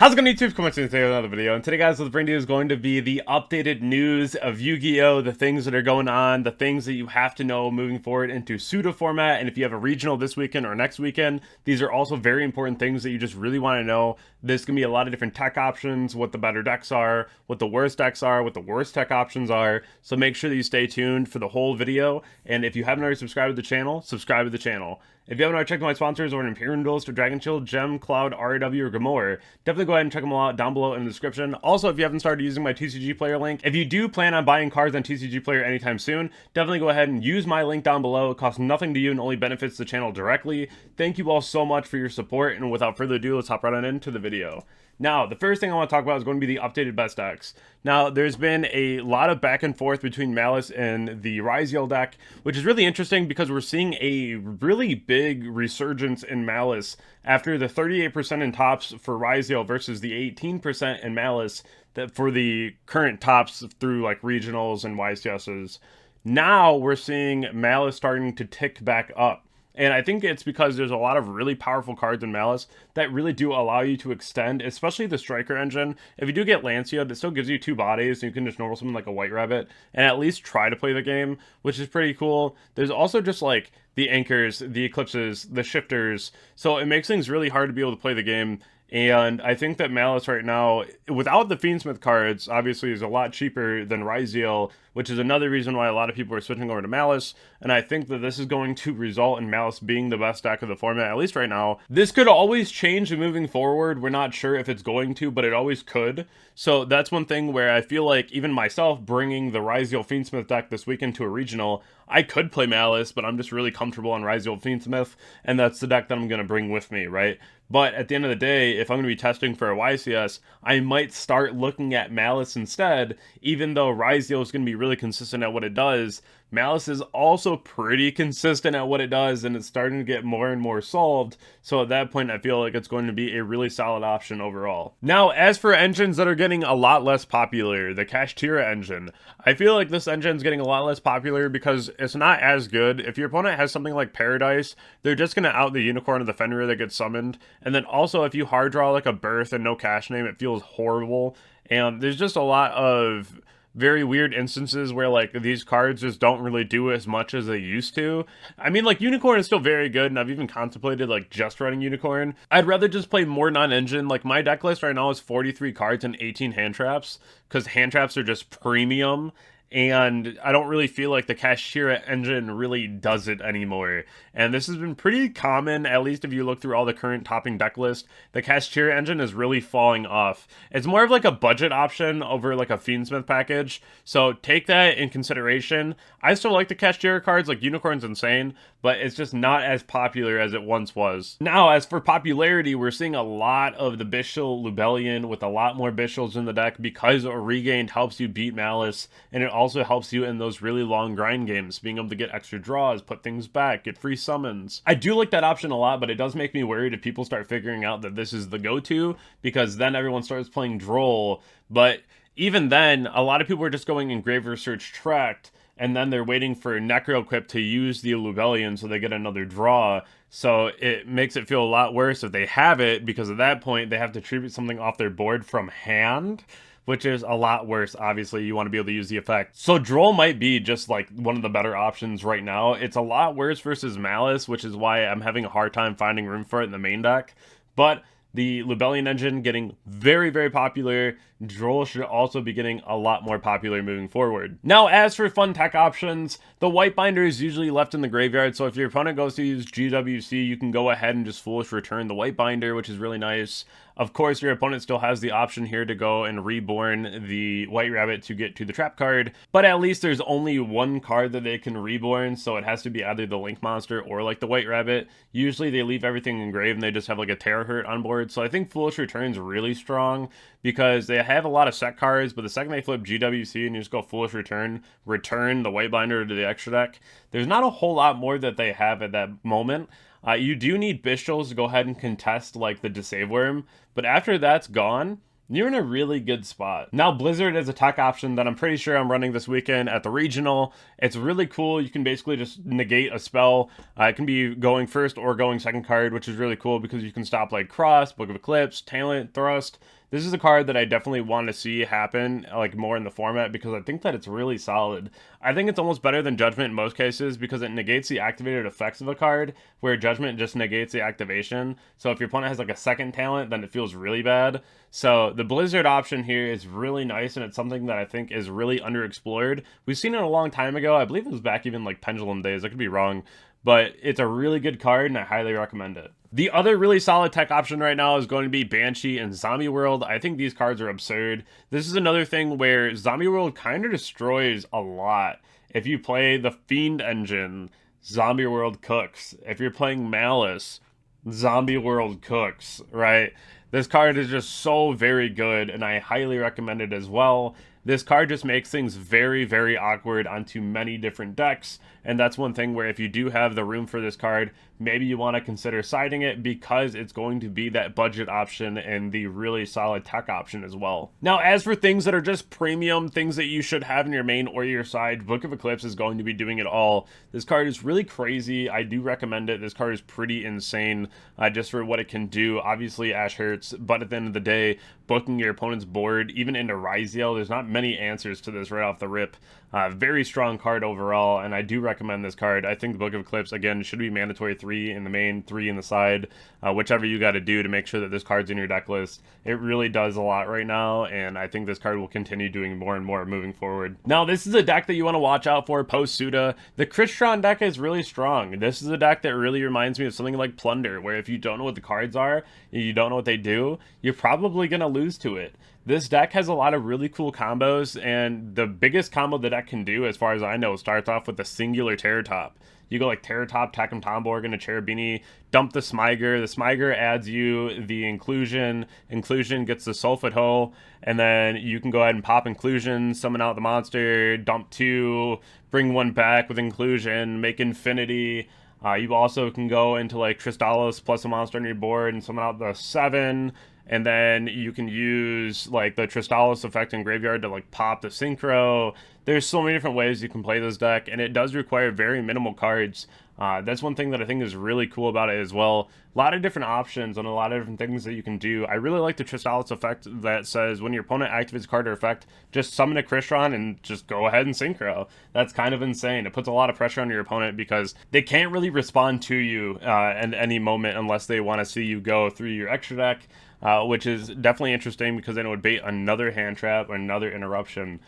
How's it going, YouTube? Come on, today with another video. And today, guys, what's bring to you is going to be the updated news of Yu-Gi-Oh! The things that are going on, the things that you have to know moving forward into Suda format. And if you have a regional this weekend or next weekend, these are also very important things that you just really want to know. There's going to be a lot of different tech options, what the better decks are, what the worst decks are, what the worst tech options are. So make sure that you stay tuned for the whole video. And if you haven't already subscribed to the channel, subscribe to the channel. If you haven't already checked out my sponsors over at Imperium to Dragonshield, Gem, Cloud, RW, or Grimoire, definitely go ahead and check them all out down below in the description. Also, if you haven't started using my TCGPlayer link, if you do plan on buying cards on TCGPlayer anytime soon, definitely go ahead and use my link down below. It costs nothing to you and only benefits the channel directly. Thank you all so much for your support, and without further ado, let's hop right on into the video. Now, the first thing I want to talk about is going to be the updated best decks. Now, there's been a lot of back and forth between Malice and the Riw deck, which is really interesting because we're seeing a really big resurgence in Malice after the 38% in tops for Riw versus the 18% in Malice that for the current tops through like regionals and YCSs. Now we're seeing Malice starting to tick back up. And I think it's because there's a lot of really powerful cards in Malice that really do allow you to extend, especially the Striker engine. If you do get Lancia, that still gives you 2 bodies, and you can just normal something like a White Rabbit, and at least try to play the game, which is pretty cool. There's also just like the Anchors, the Eclipses, the Shifters, so it makes things really hard to be able to play the game. And I think that Malice right now, without the Fiendsmith cards, obviously is a lot cheaper than Riw, which is another reason why a lot of people are switching over to Malice. And I think that this is going to result in Malice being the best deck of the format, at least right now. This could always change moving forward. We're not sure if it's going to, but it always could. So that's one thing where I feel like even myself bringing the Riw Fiendsmith deck this weekend to a regional, I could play Malice, but I'm just really comfortable on Riw Fiendsmith, and that's the deck that I'm going to bring with me, right? But at the end of the day, if I'm going to be testing for a YCS, I might start looking at Malice instead, even though Riw is going to be really consistent at what it does. Malice is also pretty consistent at what it does, and it's starting to get more and more solved, so at that point I feel like it's going to be a really solid option overall. Now, as for engines that are getting a lot less popular, the Kashtira engine, I feel like this engine's getting a lot less popular because it's not as good. If your opponent has something like Paradise, they're just going to out the Unicorn or the Fenrir that gets summoned, and then also if you hard draw like a Birth and no cash name, it feels horrible, and there's just a lot of very weird instances where like these cards just don't really do as much as they used to. I mean, like Unicorn is still very good, and I've even contemplated like just running Unicorn. I'd rather just play more non-engine. Like my deck list right now is 43 cards and 18 hand traps, because hand traps are just premium. And I don't really feel like the Kashtira engine really does it anymore. And this has been pretty common, at least if you look through all the current topping deck list. The Kashtira engine is really falling off. It's more of like a budget option over like a Fiendsmith package, so take that in consideration. I still like the Kashtira cards, like Unicorn's insane, but it's just not as popular as it once was. Now, as for popularity, we're seeing a lot of the Bishil Lubellion with a lot more Bishils in the deck because Regained helps you beat Malice, and it also helps you in those really long grind games, being able to get extra draws, put things back, get free summons. I do like that option a lot, but it does make me worried if people start figuring out that this is the go-to, because then everyone starts playing Droll. But even then, a lot of people are just going Engraver Search Tract, and then they're waiting for Necro Equip to use the Lubellion so they get another draw. So it makes it feel a lot worse if they have it, because at that point they have to tribute something off their board from hand, which is a lot worse. Obviously, you want to be able to use the effect. So Droll might be just like one of the better options right now. It's a lot worse versus Malice, which is why I'm having a hard time finding room for it in the main deck. But the Lubellion engine getting very, very popular. Droll should also be getting a lot more popular moving forward. Now, as for fun tech options, the White Binder is usually left in the graveyard, so if your opponent goes to use GWC, you can go ahead and just foolish return the White Binder, which is really nice. Of course, your opponent still has the option here to go and reborn the White Rabbit to get to the trap card, but at least there's only one card that they can reborn, so it has to be either the Link Monster or like the White Rabbit. Usually they leave everything engraved and they just have like a Terahertz on board, so I think Foolish Return's really strong because they have a lot of set cards, but the second they flip GWC and you just go Foolish Return, return the White Binder to the extra deck, there's not a whole lot more that they have at that moment. You do need Bishals to go ahead and contest like the Disave Worm, but after that's gone, you're in a really good spot. Now, Blizzard is a tech option that I'm pretty sure I'm running this weekend at the regional. It's really cool. You can basically just negate a spell. It can be going first or going second card, which is really cool because you can stop like Cross, Book of Eclipse, Talent, Thrust. This is a card that I definitely want to see happen like more in the format because I think that it's really solid. I think it's almost better than Judgment in most cases because it negates the activated effects of a card, where Judgment just negates the activation. So if your opponent has like a second talent, then it feels really bad. So the Blizzard option here is really nice, and it's something that I think is really underexplored. We've seen it a long time ago. I believe it was back even like Pendulum days. I could be wrong, but it's a really good card and I highly recommend it. The other really solid tech option right now is going to be Banshee and Zombie World. I think these cards are absurd. This is another thing where Zombie World kind of destroys a lot. If you play the Fiend engine, Zombie World cooks. If you're playing Malice, Zombie World cooks, right? This card is just so very good, and I highly recommend it as well. This card just makes things very, very awkward onto many different decks, and that's one thing where if you do have the room for this card, maybe you want to consider siding it because it's going to be that budget option and the really solid tech option as well. Now, as for things that are just premium, things that you should have in your main or your side, Book of Eclipse is going to be doing it all. This card is really crazy. I do recommend it. This card is pretty insane just for what it can do. Obviously, Ash hurts, but at the end of the day, booking your opponent's board, even into Ryziel, there's not many answers to this right off the rip. Very strong card overall, and I do recommend this card. I think the Book of Eclipse, again, should be mandatory 3 in the main, 3 in the side, whichever you got to do to make sure that this card's in your deck list. It really does a lot right now, and I think this card will continue doing more and more moving forward. Now, this is a deck that you want to watch out for, PostSuda. The Crystron deck is really strong. This is a deck that really reminds me of something like Plunder, where if you don't know what the cards are, you don't know what they do, you're probably going to lose to it. This deck has a lot of really cool combos, and the biggest combo the deck can do, as far as I know, starts off with a singular Terror Top. You go like Terror Top, Tack'em Tomborg, a Cherubini, dump the Smyger. The Smyger adds you the Inclusion. Inclusion gets the Sulphate Hull, and then you can go ahead and pop Inclusion, summon out the monster, dump 2, bring 1 back with Inclusion, make Infinity. You also can go into like Tristalos plus a monster on your board and summon out the 7. And then you can use like the Tristalos effect in Graveyard to like pop the Synchro. There's so many different ways you can play this deck, and it does require very minimal cards. That's one thing that I think is really cool about it as well. A lot of different options and a lot of different things that you can do. I really like the Tristalos effect that says when your opponent activates a card or effect, just summon a Crystron and just go ahead and Synchro. That's kind of insane. It puts a lot of pressure on your opponent because they can't really respond to you at any moment unless they want to see you go through your extra deck. Which is definitely interesting because then it would bait another hand trap or another interruption.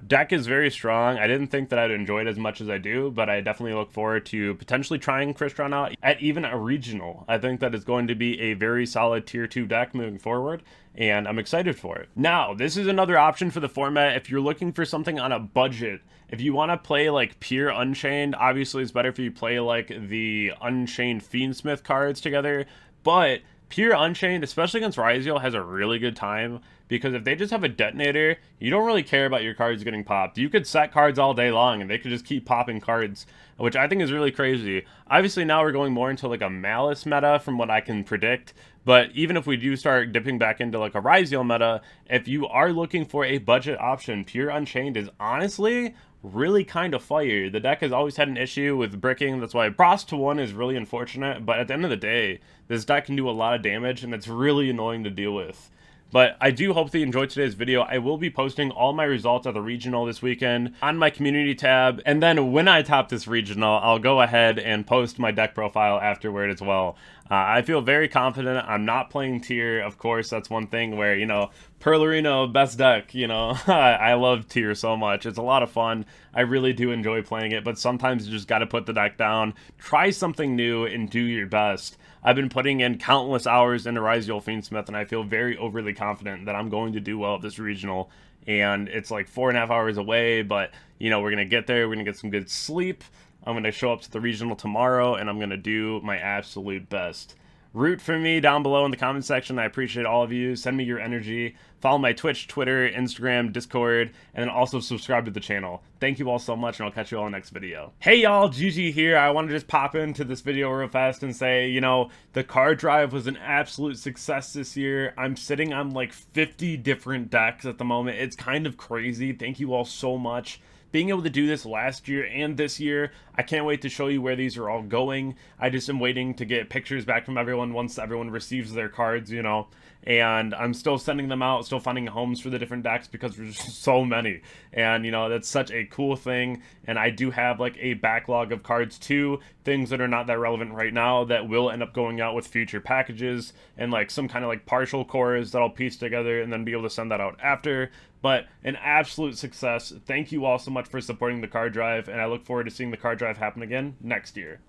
Deck is very strong. I didn't think that I'd enjoy it as much as I do, but I definitely look forward to potentially trying Crystron out at even a regional. I think that it's going to be a very solid tier 2 deck moving forward, and I'm excited for it. Now, this is another option for the format if you're looking for something on a budget. If you want to play like pure Unchained, obviously it's better if you play like the Unchained Fiendsmith cards together, but pure Unchained, especially against Ryziel, has a really good time because if they just have a detonator, you don't really care about your cards getting popped. You could set cards all day long and they could just keep popping cards, which I think is really crazy. Obviously now we're going more into like a Malice meta from what I can predict, but even if we do start dipping back into like a Ryziel meta, if you are looking for a budget option, pure Unchained is honestly really kind of fire. The deck has always had an issue with bricking. That's why Frost to 1 is really unfortunate, but at the end of the day, this deck can do a lot of damage and it's really annoying to deal with. But I do hope that you enjoyed today's video. I will be posting all my results at the regional this weekend on my community tab. And then when I top this regional, I'll go ahead and post my deck profile afterward as well. I feel very confident. I'm not playing tier, of course. That's one thing where, you know, Perlerino, best deck, you know. I love tier so much. It's a lot of fun. I really do enjoy playing it, but sometimes you just got to put the deck down, try something new, and do your best. I've been putting in countless hours into Ryziel Fiendsmith, and I feel very overly confident that I'm going to do well at this regional. And it's like 4.5 hours away, but, you know, we're going to get there. We're going to get some good sleep. I'm going to show up to the regional tomorrow, and I'm going to do my absolute best. root for me down below in the comment section. I appreciate all of you. Send me your energy. Follow my Twitch, Twitter, Instagram, Discord, and then also subscribe to the channel. Thank you all so much, and I'll catch you all in the next video. Hey y'all, GG here. I want to just pop into this video real fast and say, you know, the card drive was an absolute success this year. I'm sitting on like 50 different decks at the moment. It's kind of crazy. Thank you all so much. Being able to do this last year and this year, I can't wait to show you where these are all going. I just am waiting to get pictures back from everyone once everyone receives their cards, you know, and I'm still sending them out, still finding homes for the different decks because there's just so many, and you know, that's such a cool thing. And I do have like a backlog of cards too, things that are not that relevant right now that will end up going out with future packages, and like some kind of like partial cores that I'll piece together and then be able to send that out after. But an absolute success. Thank you all so much for supporting the card drive, and I look forward to seeing the card drive happen again next year.